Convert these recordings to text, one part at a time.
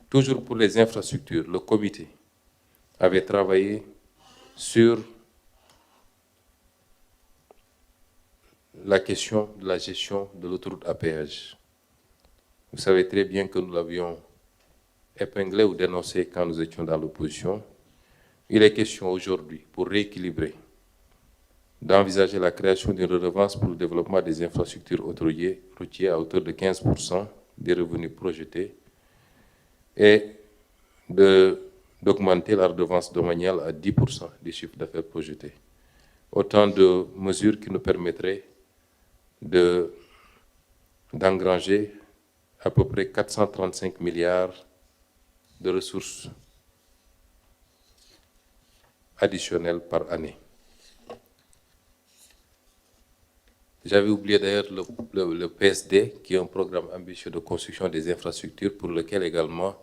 Toujours pour les infrastructures, le comité avait travaillé sur la question de la gestion de l'autoroute à péage. Vous savez très bien que nous l'avions épinglé ou dénoncé quand nous étions dans l'opposition. Il est question aujourd'hui, pour rééquilibrer, d'envisager la création d'une redevance pour le développement des infrastructures routières à hauteur de 15% des revenus projetés et d'augmenter la redevance domaniale à 10% des chiffres d'affaires projetés. Autant de mesures qui nous permettraient d'engranger à peu près 435 milliards de ressources additionnelles par année. J'avais oublié d'ailleurs le PSD, qui est un programme ambitieux de construction des infrastructures pour lequel également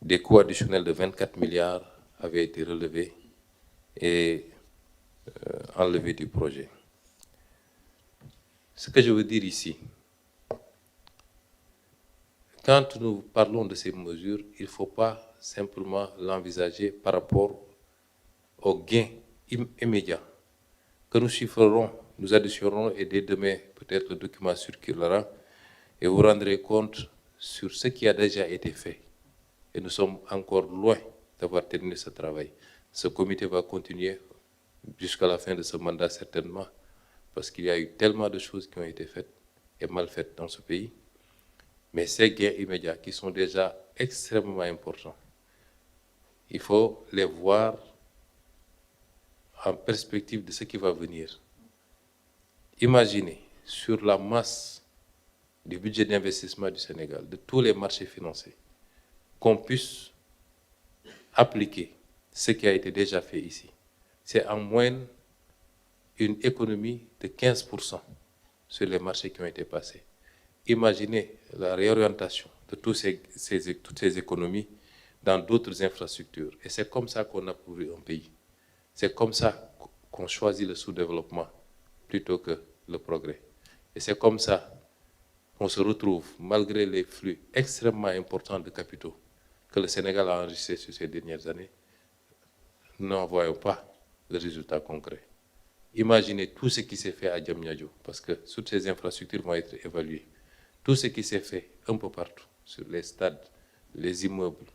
des coûts additionnels de 24 milliards avaient été relevés et enlevés du projet. Ce que je veux dire ici, quand nous parlons de ces mesures, il ne faut pas simplement l'envisager par rapport aux gains immédiats que nous chiffrerons, nous additionnerons et dès demain, peut-être le document circulera et vous rendrez compte sur ce qui a déjà été fait. Et nous sommes encore loin d'avoir terminé ce travail. Ce comité va continuer jusqu'à la fin de ce mandat certainement, parce qu'il y a eu tellement de choses qui ont été faites et mal faites dans ce pays. Mais ces gains immédiats qui sont déjà extrêmement importants, il faut les voir en perspective de ce qui va venir. Imaginez sur la masse du budget d'investissement du Sénégal, de tous les marchés financiers, qu'on puisse appliquer ce qui a été déjà fait ici. C'est en moyenne une économie de 15% sur les marchés qui ont été passés. Imaginez la réorientation de toutes ces économies dans d'autres infrastructures. Et c'est comme ça qu'on a pourvu un pays. C'est comme ça qu'on choisit le sous-développement plutôt que le progrès. Et c'est comme ça qu'on se retrouve, malgré les flux extrêmement importants de capitaux que le Sénégal a enregistrés sur ces dernières années, nous n'en voyons pas de résultats concrets. Imaginez tout ce qui s'est fait à Diamniadio, parce que toutes ces infrastructures vont être évaluées. Tout ce qui s'est fait un peu partout, sur les stades, les immeubles.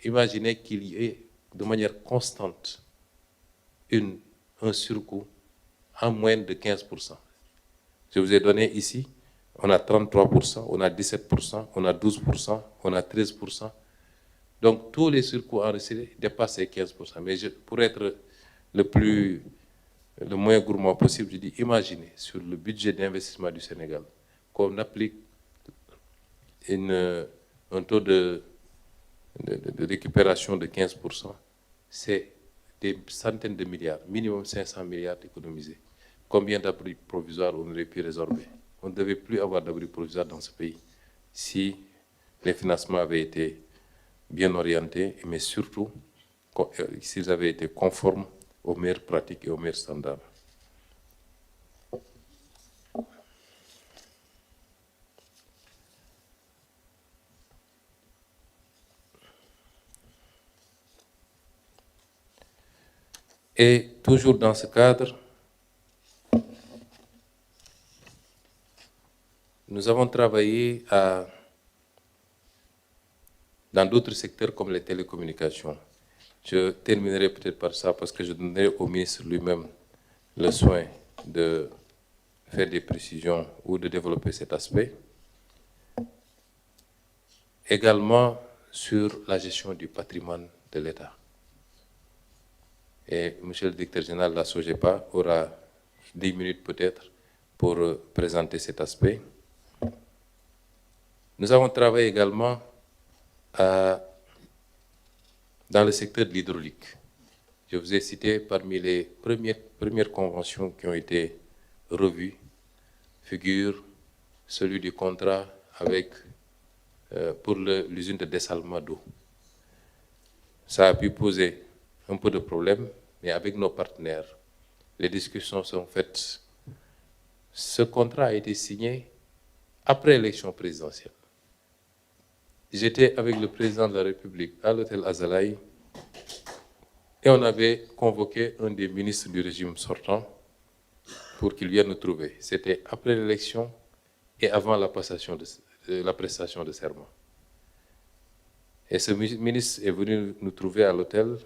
Imaginez qu'il y ait de manière constante un surcoût en moins de 15%. Je vous ai donné ici, on a 33%, on a 17%, on a 12%, on a 13%. Donc tous les surcoûts enregistrés dépassent les 15%. Mais pour être le moins gourmand possible, je dis imaginez sur le budget d'investissement du Sénégal qu'on applique un taux de récupération de 15%, c'est des centaines de milliards, minimum 500 milliards économisés. Combien d'abris provisoires on aurait pu résorber? On ne devait plus avoir d'abris provisoires dans ce pays si les financements avaient été bien orientés, mais surtout s'ils avaient été conformes aux meilleures pratiques et aux meilleurs standards. Et toujours dans ce cadre, nous avons travaillé dans d'autres secteurs comme les télécommunications. Je terminerai peut-être par ça parce que je donnerai au ministre lui-même le soin de faire des précisions ou de développer cet aspect. Également sur la gestion du patrimoine de l'État. Et M. le directeur général de la SOGEPA aura 10 minutes peut-être pour présenter cet aspect. Nous avons travaillé également dans le secteur de l'hydraulique. Je vous ai cité parmi les premières conventions qui ont été revues, figure celui du contrat pour l'usine de dessalement d'eau. Ça a pu poser un peu de problème, mais avec nos partenaires, les discussions sont faites. Ce contrat a été signé après l'élection présidentielle, j'étais avec le président de la République à l'hôtel Azalaï et on avait convoqué un des ministres du régime sortant pour qu'il vienne nous trouver. C'était après l'élection et avant la prestation de serment. Et ce ministre est venu nous trouver à l'hôtel.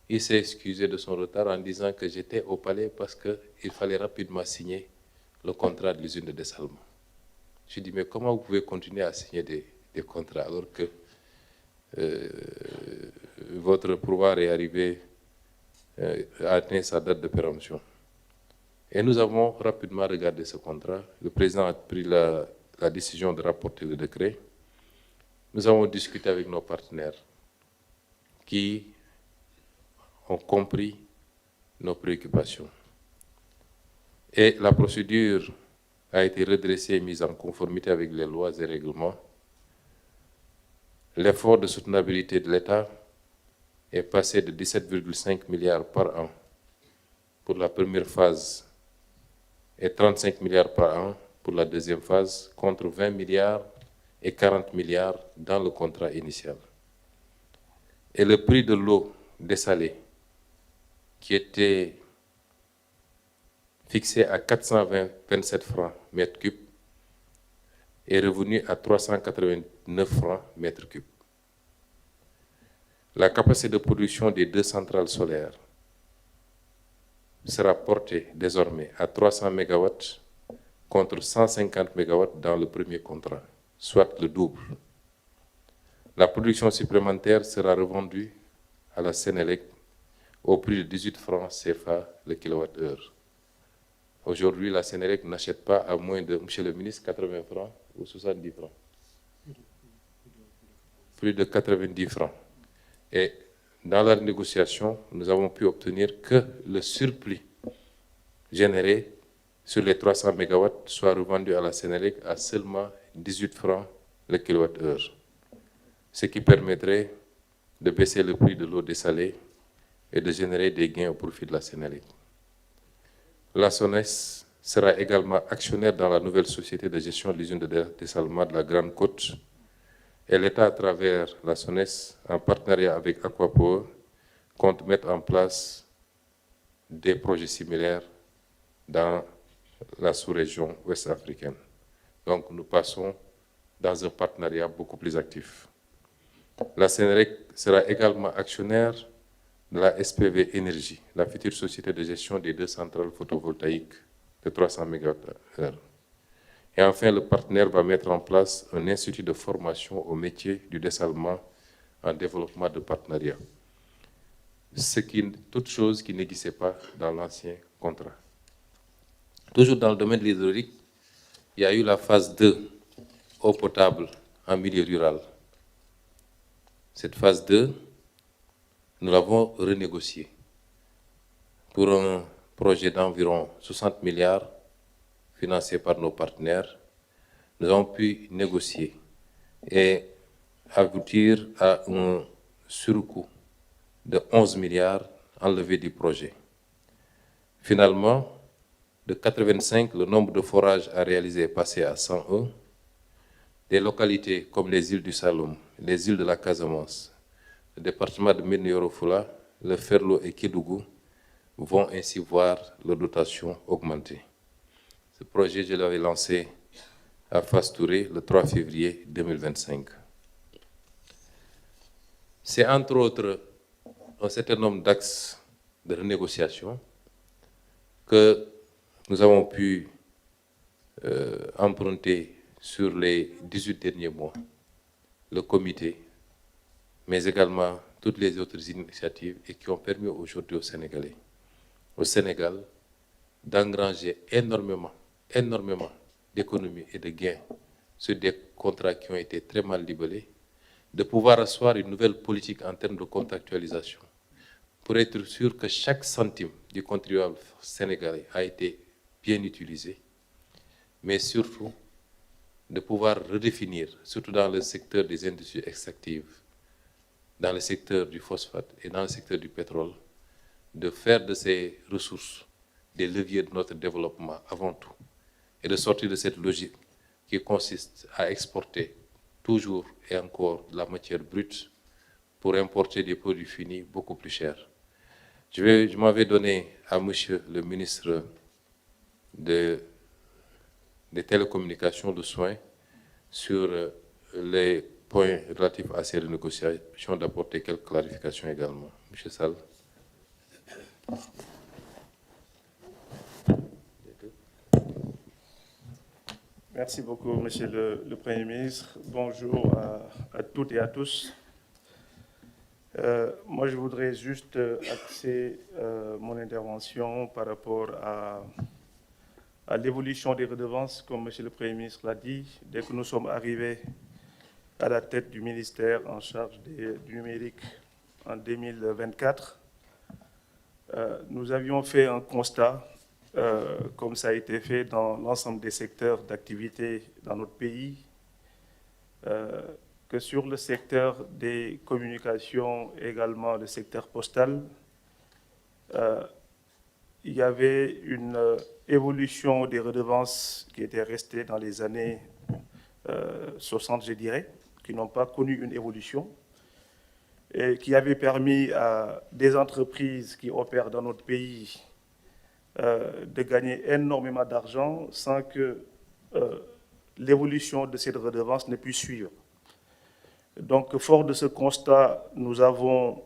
Il s'est excusé de son retard en disant que j'étais au palais parce qu'il fallait rapidement signer le contrat de l'usine de dessalement. Je dis, mais comment vous pouvez continuer à signer des contrats alors que votre pouvoir est arrivé, a atteint sa date de péremption? Et nous avons rapidement regardé ce contrat. Le président a pris la décision de rapporter le décret. Nous avons discuté avec nos partenaires qui ont compris nos préoccupations. Et la procédure a été redressée et mise en conformité avec les lois et règlements. L'effort de soutenabilité de l'État est passé de 17,5 milliards par an pour la première phase et 35 milliards par an pour la deuxième phase, contre 20 milliards et 40 milliards dans le contrat initial. Et le prix de l'eau dessalée, qui était fixé à 427 francs mètre cube, est revenu à 389 francs mètre cube. La capacité de production des 2 centrales solaires sera portée désormais à 300 MW contre 150 MW dans le premier contrat, soit le double. La production supplémentaire sera revendue à la Sénélec au prix de 18 francs CFA le kilowattheure. Aujourd'hui, la Sénélec n'achète pas à moins de, monsieur le ministre, 80 francs ou 70 francs. Plus de 90 francs. Et dans la négociation, nous avons pu obtenir que le surplus généré sur les 300 MW soit revendu à la Sénélec à seulement 18 francs le kilowattheure, ce qui permettrait de baisser le prix de l'eau dessalée et de générer des gains au profit de la Sénélec. La SONES sera également actionnaire dans la nouvelle société de gestion de l'usine de dessalement de la Grande Côte, et l'État, à travers la SONES, en partenariat avec Aquapower, compte mettre en place des projets similaires dans la sous-région ouest-africaine. Donc nous passons dans un partenariat beaucoup plus actif. La Sénélec sera également actionnaire de la SPV Énergie, la future société de gestion des 2 centrales photovoltaïques de 300 MWh. Et enfin, le partenaire va mettre en place un institut de formation au métier du dessalement en développement de partenariat. Toute chose qui n'existait pas dans l'ancien contrat. Toujours dans le domaine de l'hydraulique, il y a eu la phase 2, eau potable en milieu rural. Cette phase 2, nous l'avons renégociée pour un projet d'environ 60 milliards financé par nos partenaires. Nous avons pu négocier et aboutir à un surcoût de 11 milliards enlevé du projet. Finalement, de 85, le nombre de forages à réaliser est passé à 101. Des localités comme les îles du Saloum, les îles de la Casamance, le département de Médina Yoro Foulah, le Ferlo et Kédougou vont ainsi voir leur dotation augmenter. Ce projet, je l'avais lancé à Fass Touré le 3 février 2025. C'est entre autres un certain nombre d'axes de renégociation que nous avons pu emprunter sur les 18 derniers mois, le comité, mais également toutes les autres initiatives et qui ont permis aujourd'hui aux Sénégalais, au Sénégal, d'engranger énormément d'économies et de gains sur des contrats qui ont été très mal libellés, de pouvoir asseoir une nouvelle politique en termes de contractualisation pour être sûr que chaque centime du contribuable sénégalais a été bien utilisé, mais surtout de pouvoir redéfinir, surtout dans le secteur des industries extractives, dans le secteur du phosphate et dans le secteur du pétrole, de faire de ces ressources des leviers de notre développement avant tout, et de sortir de cette logique qui consiste à exporter toujours et encore de la matière brute pour importer des produits finis beaucoup plus chers. Je m'avais donné à monsieur le ministre des télécommunications de soins sur les points relatifs à ces renégociations d'apporter quelques clarifications également. Monsieur Sall. Merci beaucoup, Monsieur le Premier ministre. Bonjour à toutes et à tous. Moi, je voudrais juste axer mon intervention par rapport à l'évolution des redevances, comme Monsieur le Premier ministre l'a dit. Dès que nous sommes arrivés à la tête du ministère en charge du numérique en 2024, nous avions fait un constat, comme ça a été fait dans l'ensemble des secteurs d'activité dans notre pays, que sur le secteur des communications, également le secteur postal, il y avait une évolution des redevances qui était restée dans les années 60, je dirais, qui n'ont pas connu une évolution, et qui avait permis à des entreprises qui opèrent dans notre pays de gagner énormément d'argent sans que l'évolution de cette redevance ne puisse suivre. Donc, fort de ce constat, nous avons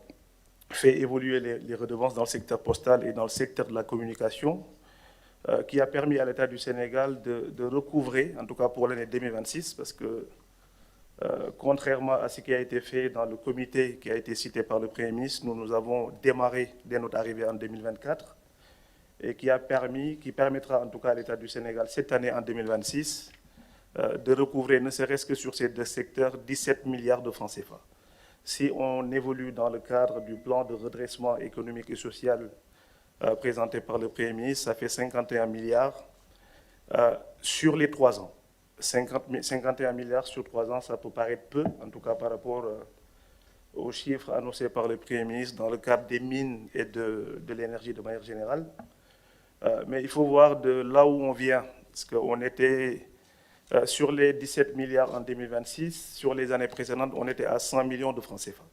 fait évoluer les redevances dans le secteur postal et dans le secteur de la communication, qui a permis à l'État du Sénégal de recouvrer, en tout cas pour l'année 2026, parce que contrairement à ce qui a été fait dans le comité qui a été cité par le Premier ministre, nous avons démarré dès notre arrivée en 2024 et qui permettra en tout cas à l'État du Sénégal cette année en 2026 de recouvrer, ne serait-ce que sur ces deux secteurs, 17 milliards de francs CFA. Si on évolue dans le cadre du plan de redressement économique et social présenté par le Premier ministre, ça fait 51 milliards sur les 3 ans. 51 milliards sur 3 ans, ça peut paraître peu, en tout cas par rapport aux chiffres annoncés par le Premier ministre dans le cadre des mines et de l'énergie de manière générale. Mais il faut voir de là où on vient, parce qu'on était sur les 17 milliards en 2026, sur les années précédentes, on était à 100 millions de francs CFA.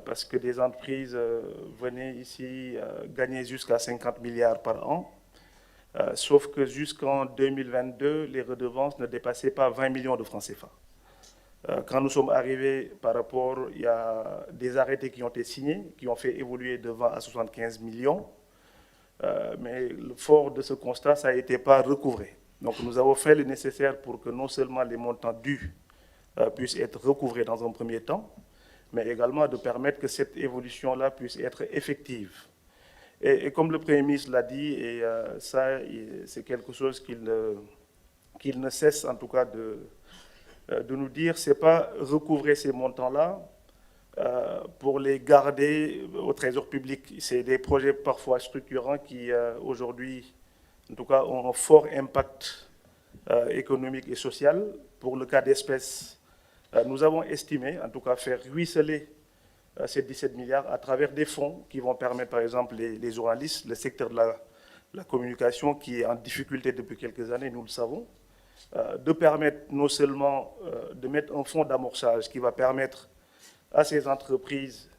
Parce que des entreprises venaient ici gagner jusqu'à 50 milliards par an, sauf que jusqu'en 2022, les redevances ne dépassaient pas 20 millions de francs CFA. Quand nous sommes arrivés par rapport, il y a des arrêtés qui ont été signés, qui ont fait évoluer de 20 à 75 millions, mais le fort de ce constat, ça n'a été pas recouvré. Donc nous avons fait le nécessaire pour que non seulement les montants dus puissent être recouvrés dans un premier temps, mais également de permettre que cette évolution-là puisse être effective. Et comme le Premier ministre l'a dit, et ça c'est quelque chose qu'il ne cesse en tout cas de nous dire, ce n'est pas recouvrer ces montants-là pour les garder au trésor public. C'est des projets parfois structurants qui aujourd'hui, en tout cas, ont un fort impact économique et social. Pour le cas d'espèces, nous avons estimé, en tout cas, faire ruisseler ces 17 milliards à travers des fonds qui vont permettre, par exemple, les journalistes, le secteur de la communication qui est en difficulté depuis quelques années, nous le savons, de permettre non seulement de mettre un fonds d'amorçage qui va permettre à ces entreprises,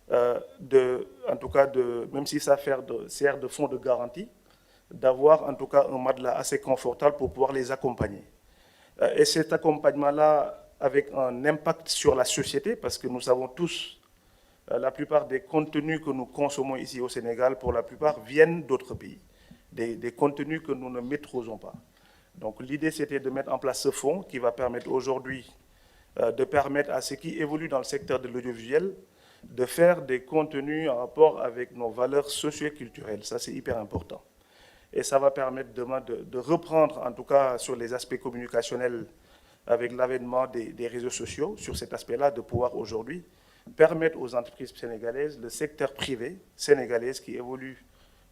en tout cas, même si ça sert de fonds de garantie, d'avoir en tout cas un matelas assez confortable pour pouvoir les accompagner. Et cet accompagnement-là, avec un impact sur la société, parce que nous savons tous, la plupart des contenus que nous consommons ici au Sénégal, pour la plupart, viennent d'autres pays, des contenus que nous ne maîtrisons pas. Donc l'idée, c'était de mettre en place ce fonds qui va permettre aujourd'hui de permettre à ceux qui évoluent dans le secteur de l'audiovisuel de faire des contenus en rapport avec nos valeurs socio-culturelles. Ça, c'est hyper important. Et ça va permettre demain de reprendre, en tout cas sur les aspects communicationnels, avec l'avènement des réseaux sociaux, sur cet aspect-là, de pouvoir aujourd'hui permettre aux entreprises sénégalaises, le secteur privé sénégalais qui évolue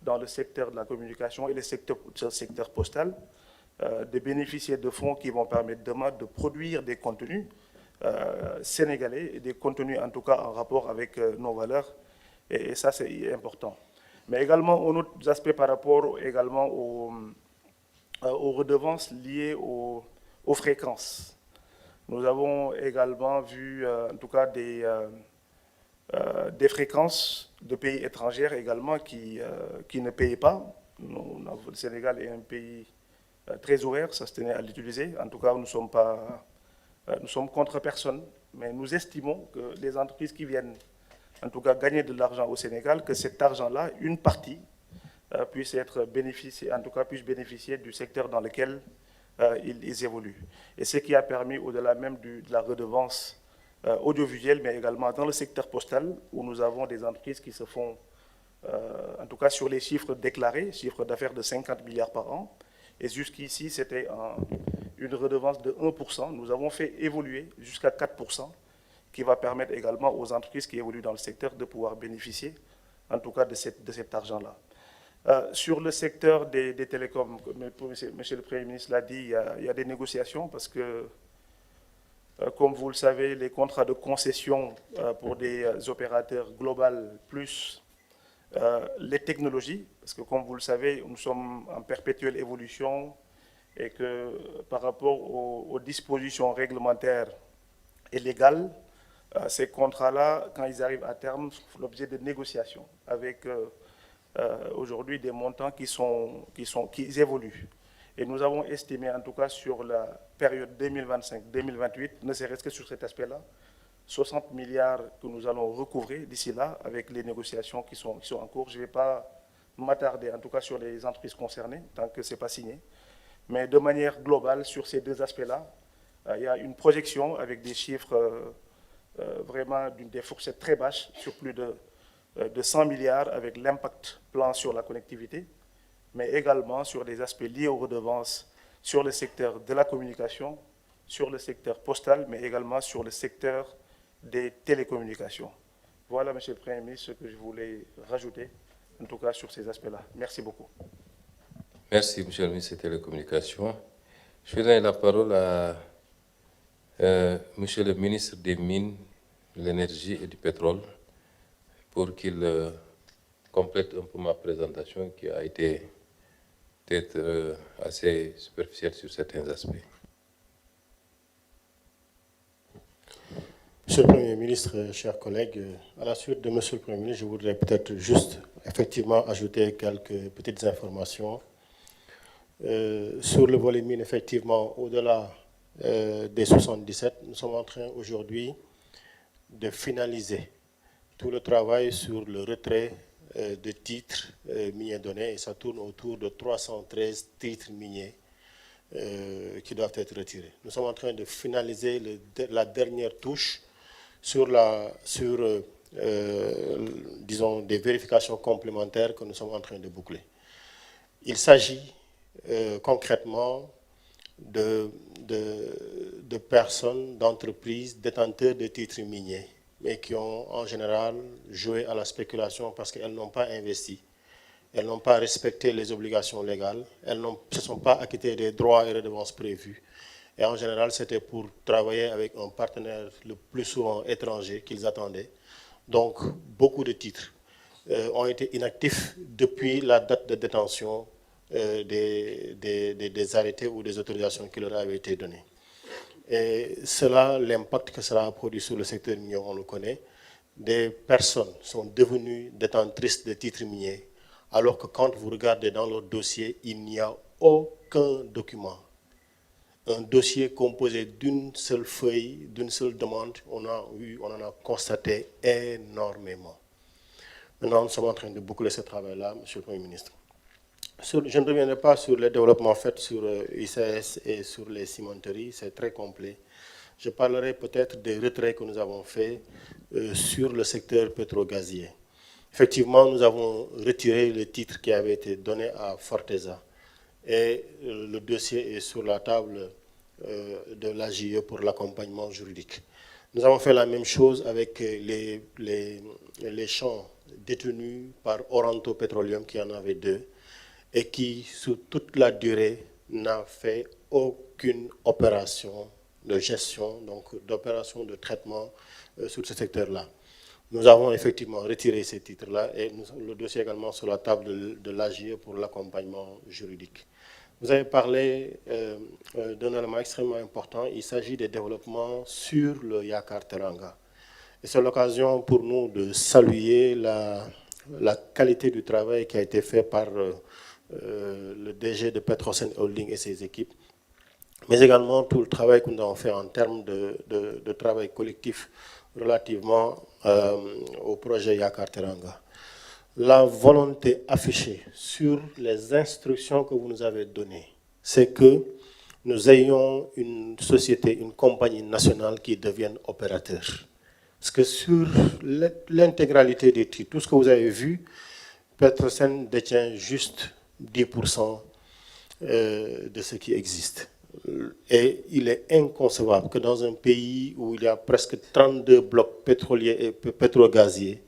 dans le secteur de la communication et le secteur postal, de bénéficier de fonds qui vont permettre demain de produire des contenus sénégalais, et des contenus en tout cas en rapport avec nos valeurs, et ça c'est important. Mais également, un autre aspect par rapport également aux redevances liées aux fréquences. Nous avons également vu, en tout cas, des fréquences de pays étrangers également qui ne payaient pas. Le Sénégal est un pays très ouvert, ça se tenait à l'utiliser. En tout cas, nous sommes contre personne, mais nous estimons que les entreprises qui viennent, en tout cas, gagner de l'argent au Sénégal, que cet argent-là, une partie, puisse bénéficier du secteur dans lequel ils évoluent. Et ce qui a permis, au-delà même de la redevance audiovisuelle, mais également dans le secteur postal, où nous avons des entreprises qui se font, en tout cas sur les chiffres déclarés, chiffre d'affaires de 50 milliards par an, et jusqu'ici, c'était une redevance de 1%. Nous avons fait évoluer jusqu'à 4%, qui va permettre également aux entreprises qui évoluent dans le secteur de pouvoir bénéficier, en tout cas, de cet argent-là. Sur le secteur des télécoms, Monsieur le Premier ministre l'a dit, il y a des négociations parce que, comme vous le savez, les contrats de concession pour des opérateurs globaux plus les technologies, parce que comme vous le savez, nous sommes en perpétuelle évolution et que par rapport aux dispositions réglementaires et légales, ces contrats-là, quand ils arrivent à terme, font l'objet de négociations avec aujourd'hui des montants qui évoluent. Et nous avons estimé, en tout cas sur la période 2025-2028, ne serait-ce que sur cet aspect-là, 60 milliards que nous allons recouvrer d'ici là avec les négociations qui sont en cours. Je ne vais pas m'attarder, en tout cas sur les entreprises concernées, tant que ce n'est pas signé. Mais de manière globale, sur ces deux aspects-là, il y a une projection avec des chiffres vraiment des fourchettes très basses, sur plus de 100 milliards avec l'impact plan sur la connectivité, mais également sur des aspects liés aux redevances sur le secteur de la communication, sur le secteur postal, mais également sur le secteur des télécommunications. Voilà, Monsieur le Premier ministre, ce que je voulais rajouter, en tout cas sur ces aspects-là. Merci beaucoup. Merci, Monsieur le ministre des Télécommunications. Je vais donner la parole à Monsieur le ministre des Mines, de l'Énergie et du Pétrole pour qu'il complète un peu ma présentation qui a été peut-être assez superficielle sur certains aspects. Monsieur le Premier ministre, chers collègues, à la suite de Monsieur le Premier ministre, je voudrais peut-être juste effectivement ajouter quelques petites informations. Sur le volet mine, effectivement, au-delà des 77, nous sommes en train aujourd'hui de finaliser tout le travail sur le retrait de titres miniers donnés, et ça tourne autour de 313 titres miniers qui doivent être retirés. Nous sommes en train de finaliser la dernière touche sur disons, des vérifications complémentaires que nous sommes en train de boucler. Il s'agit concrètement de personnes, d'entreprises détenteurs de titres miniers, mais qui ont en général joué à la spéculation parce qu'elles n'ont pas investi, elles n'ont pas respecté les obligations légales, elles ne se sont pas acquittées des droits et redevances prévus. Et en général, c'était pour travailler avec un partenaire le plus souvent étranger qu'ils attendaient. Donc, beaucoup de titres ont été inactifs depuis la date de détention des arrêtés ou des autorisations qui leur avaient été données. Et cela, l'impact que cela a produit sur le secteur minier, on le connaît. Des personnes sont devenues détentrices de titres miniers, alors que quand vous regardez dans leur dossier, il n'y a aucun document. Un dossier composé d'une seule feuille, d'une seule demande, on en a constaté énormément. Maintenant, nous sommes en train de boucler ce travail-là, Monsieur le Premier ministre. Je ne reviendrai pas sur les développements faits sur ICS et sur les cimenteries, c'est très complet. Je parlerai peut-être des retraits que nous avons faits sur le secteur pétro-gazier. Effectivement, nous avons retiré les titres qui avaient été donnés à Forteza. Et le dossier est sur la table de l'AJE pour l'accompagnement juridique. Nous avons fait la même chose avec les champs détenus par Oranto Petroleum, qui en avait 2, et qui, sur toute la durée, n'a fait aucune opération de gestion, donc d'opération de traitement sur ce secteur-là. Nous avons effectivement retiré ces titres-là et le dossier également sur la table de l'AGE pour l'accompagnement juridique. Vous avez parlé d'un élément extrêmement important. Il s'agit des développements sur le Yakar Teranga. Et c'est l'occasion pour nous de saluer la qualité du travail qui a été fait par le DG de Petrosen Holding et ses équipes, mais également tout le travail que nous avons fait en termes de travail collectif relativement au projet Yakar Teranga. La volonté affichée sur les instructions que vous nous avez données, c'est que nous ayons une société, une compagnie nationale qui devienne opérateur. Parce que sur l'intégralité des titres, tout ce que vous avez vu, Petrosen détient juste 10% de ce qui existe. Et il est inconcevable que dans un pays où il y a presque 32 blocs pétroliers et pétrogaziers,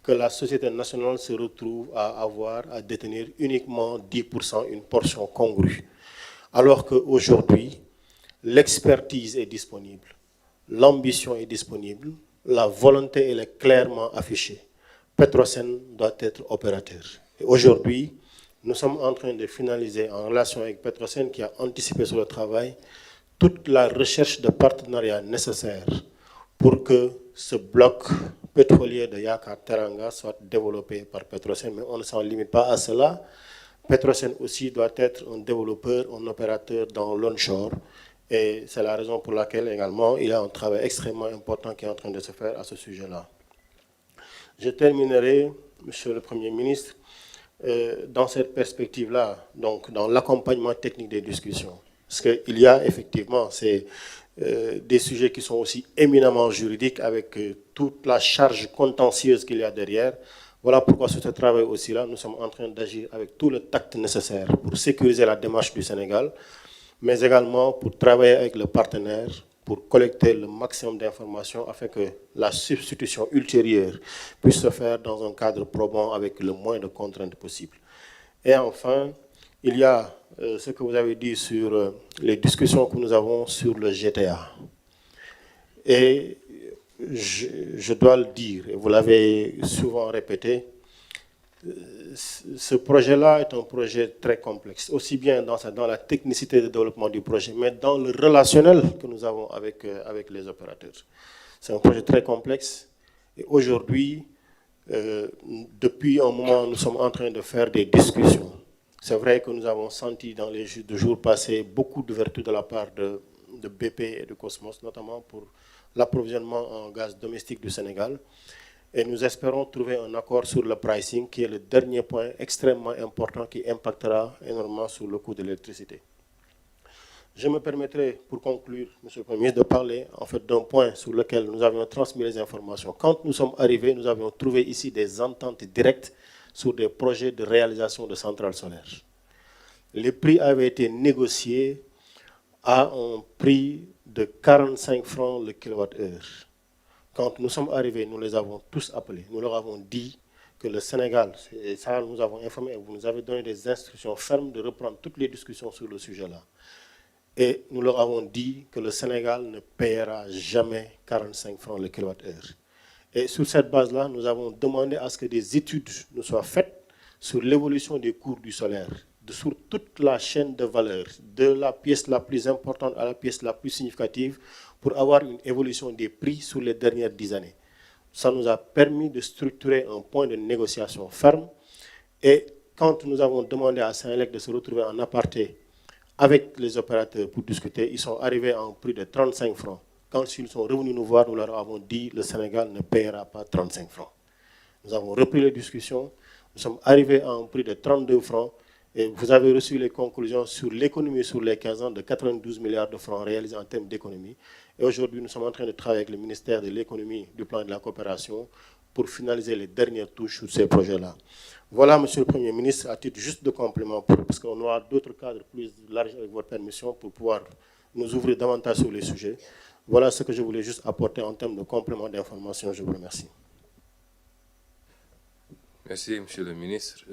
que la société nationale se retrouve à détenir uniquement 10%, une portion congrue. Alors qu'aujourd'hui, l'expertise est disponible, l'ambition est disponible, la volonté elle est clairement affichée. Petrosen doit être opérateur. Aujourd'hui, nous sommes en train de finaliser en relation avec Petrosen qui a anticipé sur le travail toute la recherche de partenariat nécessaire pour que ce bloc pétrolier de Yakar Teranga soit développé par Petrosen, mais on ne s'en limite pas à cela. Petrosen aussi doit être un développeur, un opérateur dans l'onshore, et c'est la raison pour laquelle également il y a un travail extrêmement important qui est en train de se faire à ce sujet-là. Je terminerai, Monsieur le Premier ministre, dans cette perspective-là, donc dans l'accompagnement technique des discussions. Parce qu'il y a effectivement des sujets qui sont aussi éminemment juridiques avec toute la charge contentieuse qu'il y a derrière. Voilà pourquoi sur ce travail aussi-là, nous sommes en train d'agir avec tout le tact nécessaire pour sécuriser la démarche du Sénégal, mais également pour travailler avec le partenaire, pour collecter le maximum d'informations afin que la substitution ultérieure puisse se faire dans un cadre probant avec le moins de contraintes possibles. Et enfin, il y a ce que vous avez dit sur les discussions que nous avons sur le GTA. Et je dois le dire, et vous l'avez souvent répété, ce projet-là est un projet très complexe, aussi bien dans la technicité de développement du projet, mais dans le relationnel que nous avons avec les opérateurs. C'est un projet très complexe. Et aujourd'hui, depuis un moment, nous sommes en train de faire des discussions. C'est vrai que nous avons senti dans les jours passés beaucoup d'ouverture de la part de BP et de Cosmos, notamment pour l'approvisionnement en gaz domestique du Sénégal. Et nous espérons trouver un accord sur le pricing, qui est le dernier point extrêmement important qui impactera énormément sur le coût de l'électricité. Je me permettrai, pour conclure, Monsieur le Premier ministre, de parler en fait d'un point sur lequel nous avions transmis les informations. Quand nous sommes arrivés, nous avions trouvé ici des ententes directes sur des projets de réalisation de centrales solaires. Les prix avaient été négociés à un prix de 45 francs le kilowattheure. Quand nous sommes arrivés, nous les avons tous appelés. Nous leur avons dit que le Sénégal, et ça nous avons informé, vous nous avez donné des instructions fermes de reprendre toutes les discussions sur le sujet-là. Et nous leur avons dit que le Sénégal ne paiera jamais 45 francs le kilowattheure. Et sur cette base-là, nous avons demandé à ce que des études nous soient faites sur l'évolution des cours du solaire, sur toute la chaîne de valeur, de la pièce la plus importante à la pièce la plus significative, pour avoir une évolution des prix sur les dernières 10 années. Ça nous a permis de structurer un point de négociation ferme. Et quand nous avons demandé à Saint-Lec de se retrouver en aparté avec les opérateurs pour discuter, ils sont arrivés à un prix de 35 francs. Quand ils sont revenus nous voir, nous leur avons dit que le Sénégal ne paiera pas 35 francs. Nous avons repris les discussions. Nous sommes arrivés à un prix de 32 francs. Et vous avez reçu les conclusions sur l'économie sur les 15 ans de 92 milliards de francs réalisés en termes d'économie. Et aujourd'hui, nous sommes en train de travailler avec le ministère de l'économie, du plan et de la coopération pour finaliser les dernières touches sur ces projets-là. Voilà, Monsieur le Premier ministre, à titre juste de complément, parce qu'on aura d'autres cadres plus larges avec votre permission pour pouvoir nous ouvrir davantage sur les sujets. Voilà ce que je voulais juste apporter en termes de complément d'information. Je vous remercie. Merci, Monsieur le ministre.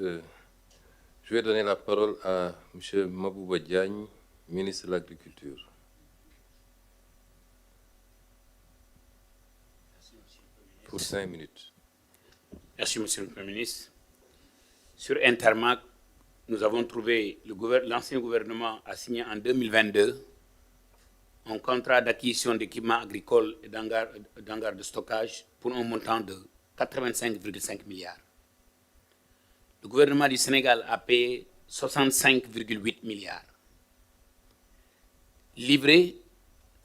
Je vais donner la parole à M. Mabouba Diagne, ministre de l'Agriculture. Pour 5 minutes. Merci, Monsieur le Premier ministre. Sur Intermac, nous avons trouvé, l'ancien gouvernement a signé en 2022 un contrat d'acquisition d'équipements agricoles et d'hangars de stockage pour un montant de 85,5 milliards. Le gouvernement du Sénégal a payé 65,8 milliards. Livré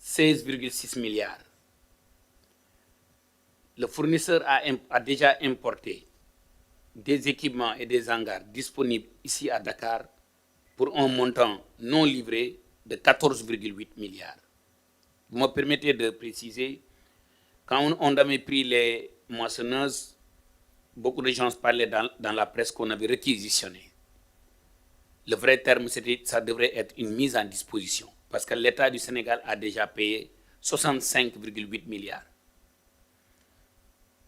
16,6 milliards. Le fournisseur a déjà importé des équipements et des hangars disponibles ici à Dakar pour un montant non livré de 14,8 milliards. Vous me permettez de préciser, quand on avait pris les moissonneuses, beaucoup de gens parlaient dans la presse qu'on avait réquisitionné. Le vrai terme, ça devrait être une mise en disposition, parce que l'État du Sénégal a déjà payé 65,8 milliards.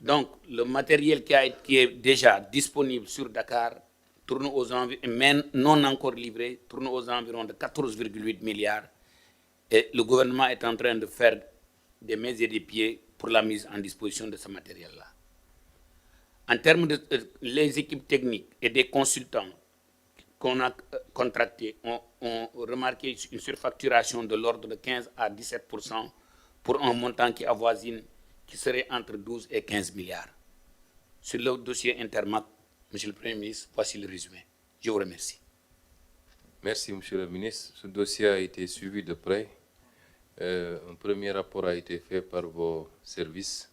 Donc, le matériel qui est déjà disponible sur Dakar tourne aux environs, mais non encore livré, tourne aux environs de 14,8 milliards. Et le gouvernement est en train de faire des mains et des pieds pour la mise en disposition de ce matériel-là. En termes de les équipes techniques et des consultants qu'on a contractés, ont remarqué une surfacturation de l'ordre de 15 à 17% pour un montant qui avoisine, qui serait entre 12 et 15 milliards. Sur le dossier Intermac, Monsieur le Premier ministre, voici le résumé. Je vous remercie. Merci, Monsieur le ministre. Ce dossier a été suivi de près. Un premier rapport a été fait par vos services.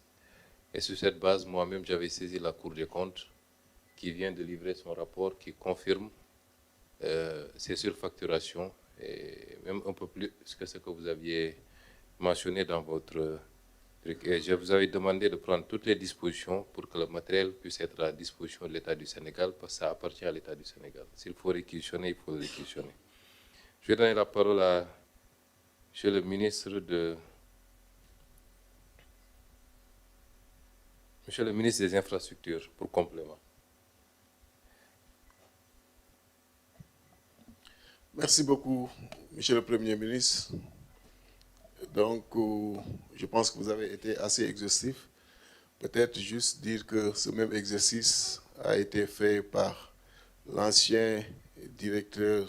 Et sur cette base, moi-même, j'avais saisi la Cour des comptes qui vient de livrer son rapport qui confirme ces surfacturations et même un peu plus que ce que vous aviez mentionné dans votre truc. Et je vous avais demandé de prendre toutes les dispositions pour que le matériel puisse être à la disposition de l'État du Sénégal, parce que ça appartient à l'État du Sénégal. S'il faut réquisitionner, il faut le réquisitionner. Je vais donner la parole à Monsieur le ministre des Infrastructures pour complément. Merci beaucoup, Monsieur le Premier ministre. Donc, je pense que vous avez été assez exhaustif. Peut-être juste dire que ce même exercice a été fait par l'ancien directeur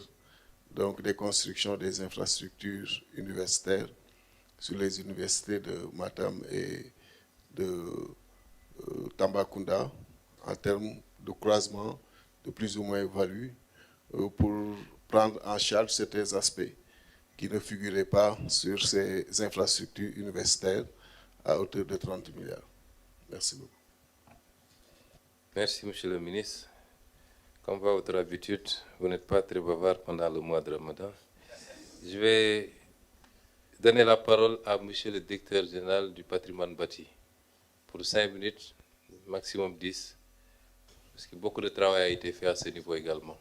des constructions des infrastructures universitaires sur les universités de Matam et de Tambacounda en termes de croisement de plus ou moins value pour prendre en charge certains aspects qui ne figuraient pas sur ces infrastructures universitaires à hauteur de 30 milliards. Merci beaucoup. Merci, Monsieur le ministre. Comme va votre habitude, vous n'êtes pas très bavard pendant le mois de Ramadan. Je vais donner la parole à Monsieur le directeur général du patrimoine bâti pour 5 minutes, maximum 10, parce que beaucoup de travail a été fait à ce niveau également.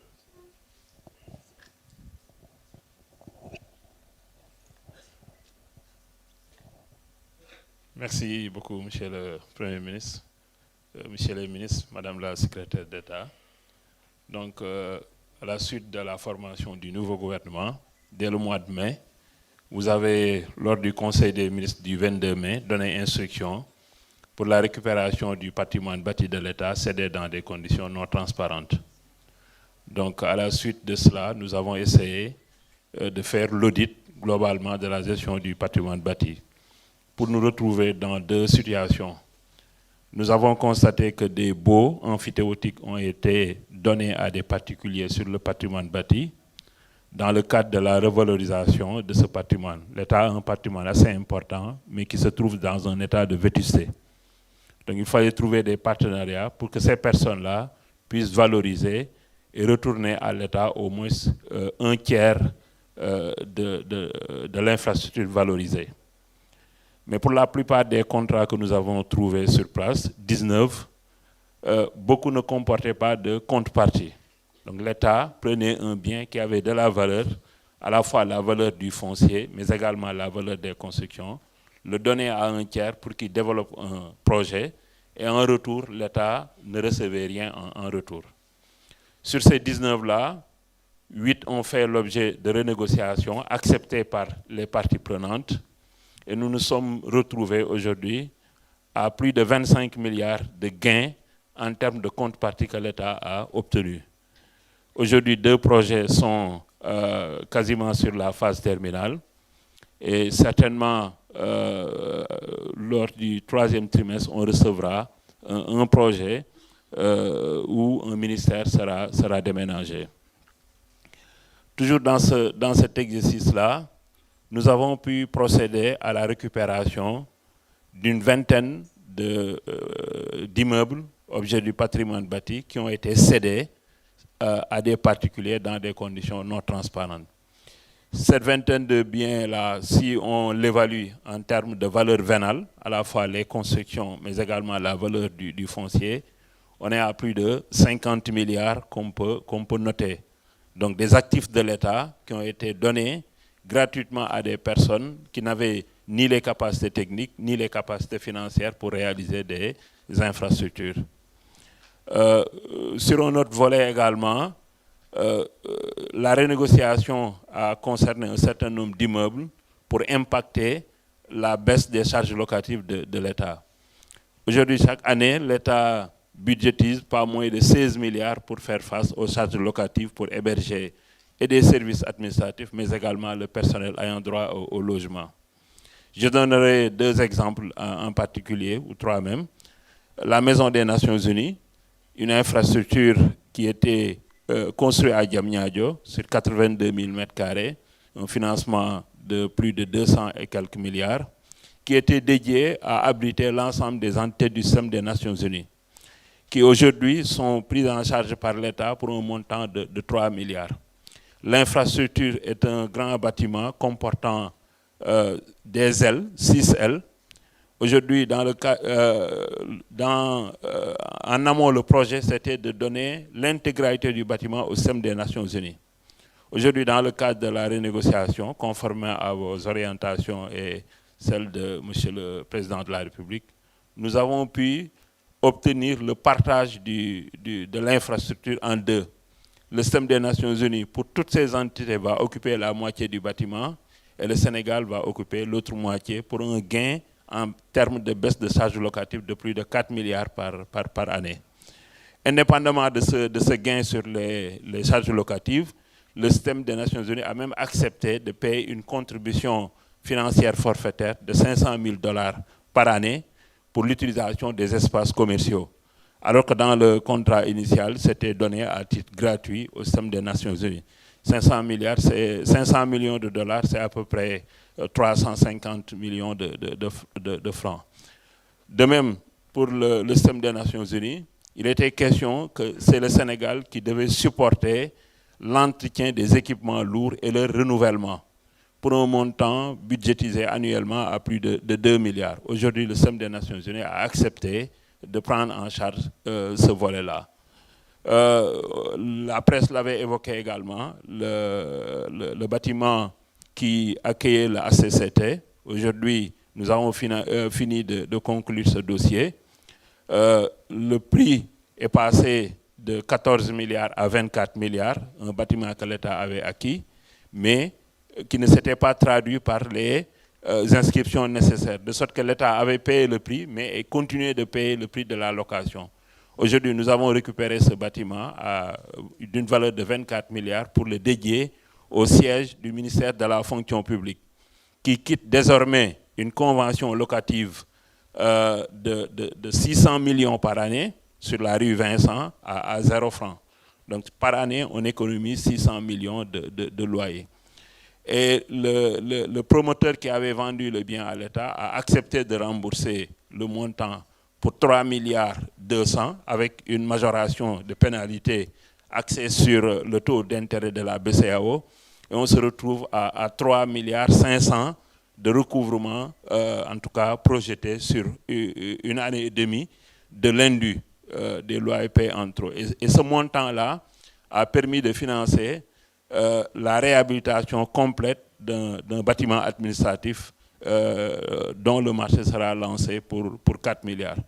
Merci beaucoup, Monsieur le Premier ministre, Monsieur le ministre, Madame la secrétaire d'État. Donc, à la suite de la formation du nouveau gouvernement, dès le mois de mai, vous avez, lors du Conseil des ministres du 22 mai, donné instruction pour la récupération du patrimoine bâti de l'État cédé dans des conditions non transparentes. Donc, à la suite de cela, nous avons essayé de faire l'audit globalement de la gestion du patrimoine bâti pour nous retrouver dans 2 situations. Nous avons constaté que des baux emphytéotiques ont été donnés à des particuliers sur le patrimoine bâti dans le cadre de la revalorisation de ce patrimoine. L'État a un patrimoine assez important, mais qui se trouve dans un état de vétusté. Donc il fallait trouver des partenariats pour que ces personnes-là puissent valoriser et retourner à l'État au moins un tiers de l'infrastructure valorisée. Mais pour la plupart des contrats que nous avons trouvés sur place, 19, beaucoup ne comportaient pas de contrepartie. Donc l'État prenait un bien qui avait de la valeur, à la fois la valeur du foncier, mais également la valeur des constructions, le donnait à un tiers pour qu'il développe un projet, et en retour, l'État ne recevait rien en retour. Sur ces 19-là, 8 ont fait l'objet de renégociations acceptées par les parties prenantes, et nous nous sommes retrouvés aujourd'hui à plus de 25 milliards de gains en termes de contrepartie que l'État a obtenu. Aujourd'hui, 2 projets sont quasiment sur la phase terminale. Et certainement, lors du 3e trimestre, on recevra un projet où un ministère sera déménagé. Toujours dans cet exercice-là, nous avons pu procéder à la récupération d'une vingtaine d'immeubles, objets du patrimoine bâti, qui ont été cédés à des particuliers dans des conditions non transparentes. Cette vingtaine de biens-là, si on l'évalue en termes de valeur vénale, à la fois les constructions, mais également la valeur du foncier, on est à plus de 50 milliards qu'on peut noter. Donc des actifs de l'État qui ont été donnés gratuitement à des personnes qui n'avaient ni les capacités techniques, ni les capacités financières pour réaliser des infrastructures. Sur un autre volet également, la renégociation a concerné un certain nombre d'immeubles pour impacter la baisse des charges locatives de l'État. Aujourd'hui, chaque année, l'État budgétise pas moins de 16 milliards pour faire face aux charges locatives pour héberger et des services administratifs, mais également le personnel ayant droit au logement. Je donnerai 2 exemples en particulier, ou 3 même. La Maison des Nations Unies, une infrastructure qui était construite à Diamniadio sur 82 000 m², un financement de plus de 200 et quelques milliards, qui était dédié à abriter l'ensemble des entités du système des Nations Unies, qui aujourd'hui sont prises en charge par l'État pour un montant de 3 milliards. L'infrastructure est un grand bâtiment comportant des ailes, 6 ailes. Aujourd'hui, en amont, le projet, c'était de donner l'intégralité du bâtiment au système des Nations Unies. Aujourd'hui, dans le cadre de la renégociation, conformément à vos orientations et celles de M. le Président de la République, nous avons pu obtenir le partage de l'infrastructure en 2. Le système des Nations Unies, pour toutes ces entités, va occuper la moitié du bâtiment et le Sénégal va occuper l'autre moitié pour un gain en termes de baisse de charges locatives de plus de 4 milliards par année. Indépendamment de ce gain sur les charges locatives, le système des Nations Unies a même accepté de payer une contribution financière forfaitaire de 500 000 $ par année pour l'utilisation des espaces commerciaux. Alors que dans le contrat initial, c'était donné à titre gratuit au système des Nations Unies. 500 millions de dollars, c'est à peu près 350 millions de francs. De même, pour le système des Nations Unies, il était question que c'est le Sénégal qui devait supporter l'entretien des équipements lourds et leur renouvellement pour un montant budgétisé annuellement à plus de 2 milliards. Aujourd'hui, le système des Nations Unies a accepté de prendre en charge ce volet-là. La presse l'avait évoqué également, le bâtiment qui accueillait la HCCT. Aujourd'hui, nous avons fini de conclure ce dossier. Le prix est passé de 14 milliards à 24 milliards, un bâtiment que l'État avait acquis, mais qui ne s'était pas traduit par les inscriptions nécessaires, de sorte que l'État avait payé le prix, mais continué de payer le prix de la location. Aujourd'hui, nous avons récupéré ce bâtiment d'une valeur de 24 milliards pour le dédier au siège du ministère de la fonction publique, qui quitte désormais une convention locative de 600 millions par année sur la rue Vincent à 0 francs. Donc par année, on économise 600 millions de loyers. Et le promoteur qui avait vendu le bien à l'État a accepté de rembourser le montant pour 3 milliards 200 avec une majoration de pénalité axée sur le taux d'intérêt de la BCEAO. Et on se retrouve à 3 milliards 500 de recouvrement, en tout cas projeté sur une année et demie de l'indu des loyers payés en trop. Et ce montant-là a permis de financer la réhabilitation complète d'un bâtiment administratif dont le marché sera lancé pour 4 milliards.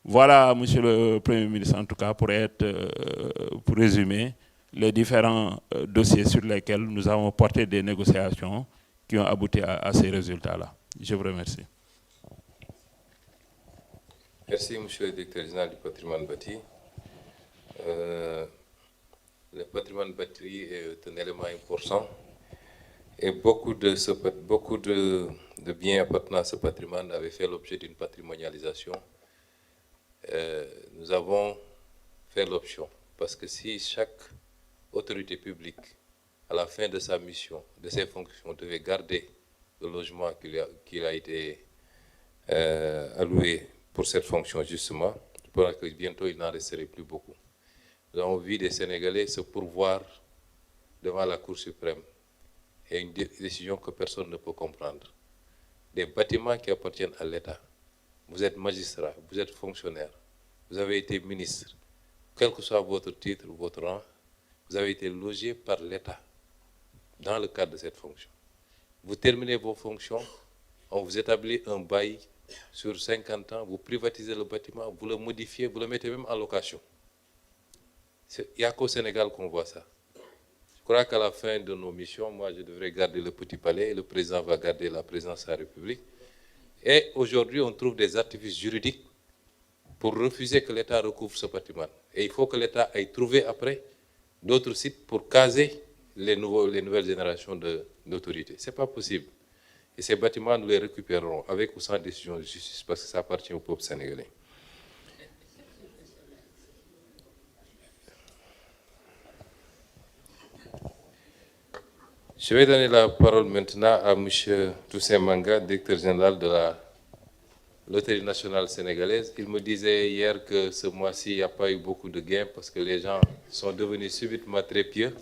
Voilà, Monsieur le Premier ministre, en tout cas, pour résumer les différents dossiers sur lesquels nous avons porté des négociations qui ont abouti à ces résultats-là. Je vous remercie. Merci, Monsieur le Directeur général du patrimoine bâti. le patrimoine bâti est un élément important et beaucoup de biens appartenant à ce patrimoine avaient fait l'objet d'une patrimonialisation. Nous avons fait l'option parce que si chaque autorité publique, à la fin de sa mission, de ses fonctions, devait garder le logement qui a été alloué pour cette fonction justement, je pense que bientôt il n'en resterait plus beaucoup. Nous avons vu des Sénégalais se pourvoir devant la Cour suprême et une décision que personne ne peut comprendre. Des bâtiments qui appartiennent à l'État. Vous êtes magistrat, vous êtes fonctionnaire, vous avez été ministre, quel que soit votre titre ou votre rang, vous avez été logé par l'État dans le cadre de cette fonction. Vous terminez vos fonctions, on vous établit un bail sur 50 ans, vous privatisez le bâtiment, vous le modifiez, vous le mettez même en location. Il n'y a qu'au Sénégal qu'on voit ça. Je crois qu'à la fin de nos missions, moi je devrais garder le Petit Palais, et le président va garder la présidence de la République. Et aujourd'hui, on trouve des artifices juridiques pour refuser que l'État recouvre ce patrimoine. Et il faut que l'État aille trouver après d'autres sites pour caser les nouvelles générations d'autorités. Ce n'est pas possible. Et ces bâtiments, nous les récupérerons avec ou sans décision de justice parce que ça appartient au peuple sénégalais. Je vais donner la parole maintenant à M. Toussaint Manga, directeur général de la Loterie nationale sénégalaise. Il me disait hier que ce mois-ci, il n'y a pas eu beaucoup de gains parce que les gens sont devenus subitement très pieux.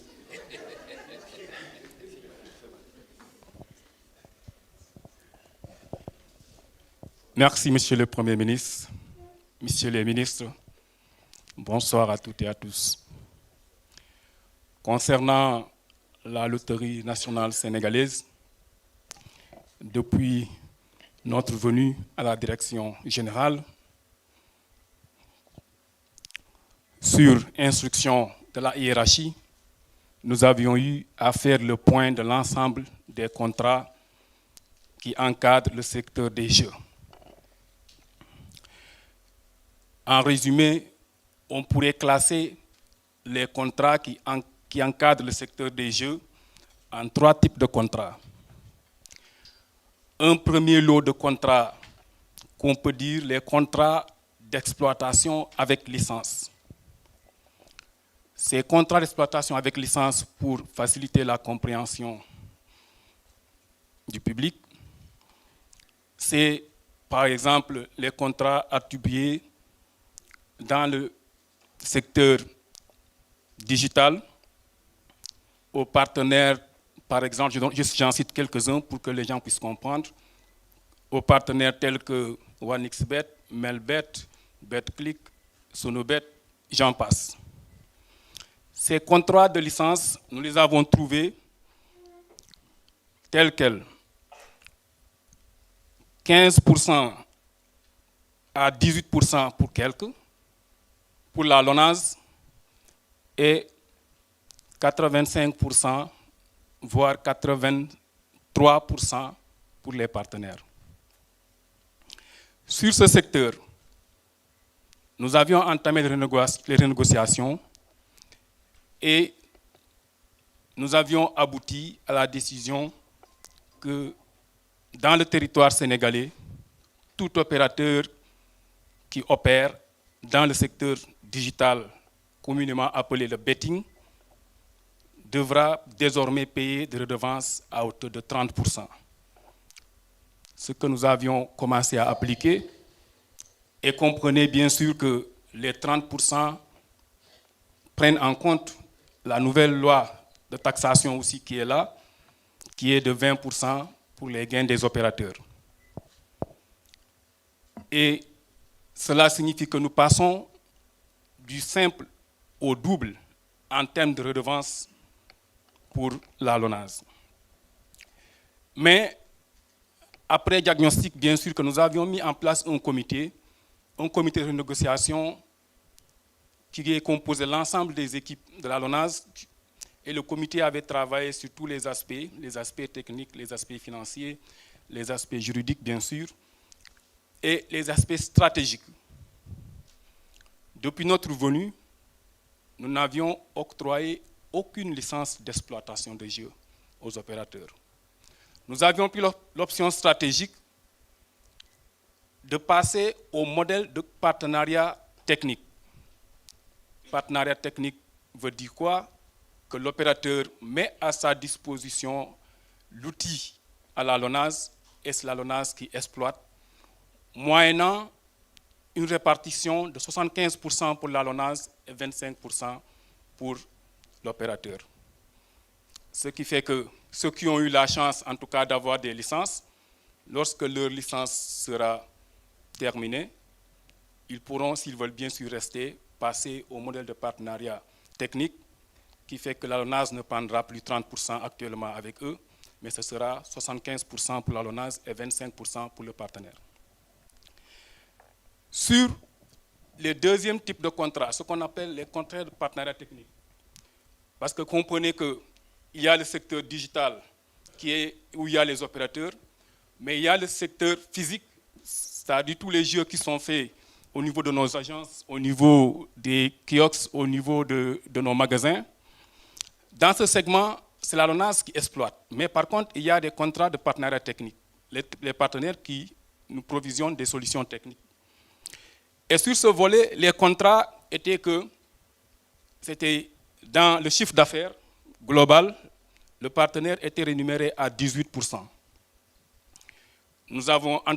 Merci, Monsieur le Premier ministre, Messieurs les ministres, bonsoir à toutes et à tous. Concernant la Loterie nationale sénégalaise, depuis notre venue à la direction générale, sur instruction de la hiérarchie, nous avions eu à faire le point de l'ensemble des contrats qui encadrent le secteur des jeux. En résumé, on pourrait classer les contrats qui encadrent le secteur des jeux en 3 types de contrats. Un premier lot de contrats qu'on peut dire les contrats d'exploitation avec licence. Ces contrats d'exploitation avec licence, pour faciliter la compréhension du public, c'est par exemple les contrats attribués dans le secteur digital aux partenaires, par exemple, j'en cite quelques-uns pour que les gens puissent comprendre, aux partenaires tels que OneXBet, Melbet, BetClick, Sonobet, j'en passe. Ces contrats de licence, nous les avons trouvés tels quels. 15% à 18% pour quelques, pour la LONASE, et 85%, voire 83% pour les partenaires. Sur ce secteur, nous avions entamé les renégociations et nous avions abouti à la décision que dans le territoire sénégalais, tout opérateur qui opère dans le secteur digital communément appelé le betting devra désormais payer des redevances à hauteur de 30%. Ce que nous avions commencé à appliquer, et comprenez bien sûr que les 30% prennent en compte la nouvelle loi de taxation aussi qui est là, qui est de 20% pour les gains des opérateurs. Et cela signifie que nous passons du simple au double en termes de redevances pour la LONASE. Mais après diagnostic, bien sûr que nous avions mis en place un comité de négociation qui est composé de l'ensemble des équipes de la LONASE, et le comité avait travaillé sur tous les aspects techniques, les aspects financiers, les aspects juridiques bien sûr, et les aspects stratégiques. Depuis notre venue, nous n'avions octroyé aucune licence d'exploitation de jeux aux opérateurs. Nous avions pris l'option stratégique de passer au modèle de partenariat technique. Partenariat technique veut dire quoi? Que l'opérateur met à sa disposition l'outil à la LONASE et c'est la LONASE qui exploite, moyennant une répartition de 75% pour la LONASE et 25% pour l'opérateur. Ce qui fait que ceux qui ont eu la chance, en tout cas, d'avoir des licences, lorsque leur licence sera terminée, ils pourront, s'ils veulent bien sûr rester, passer au modèle de partenariat technique, qui fait que la LONASE ne prendra plus 30% actuellement avec eux, mais ce sera 75% pour la LONASE et 25% pour le partenaire. Sur les deuxièmes types de contrats, ce qu'on appelle les contrats de partenariat technique, parce que comprenez qu'il y a le secteur digital où il y a les opérateurs, mais il y a le secteur physique, c'est-à-dire tous les jeux qui sont faits au niveau de nos agences, au niveau des kiosques, au niveau de nos magasins. Dans ce segment, c'est la LONASE qui exploite. Mais par contre, il y a des contrats de partenariat technique, les partenaires qui nous provisionnent des solutions techniques. Et sur ce volet, les contrats étaient que c'était dans le chiffre d'affaires global, le partenaire était rémunéré à 18%. Nous avons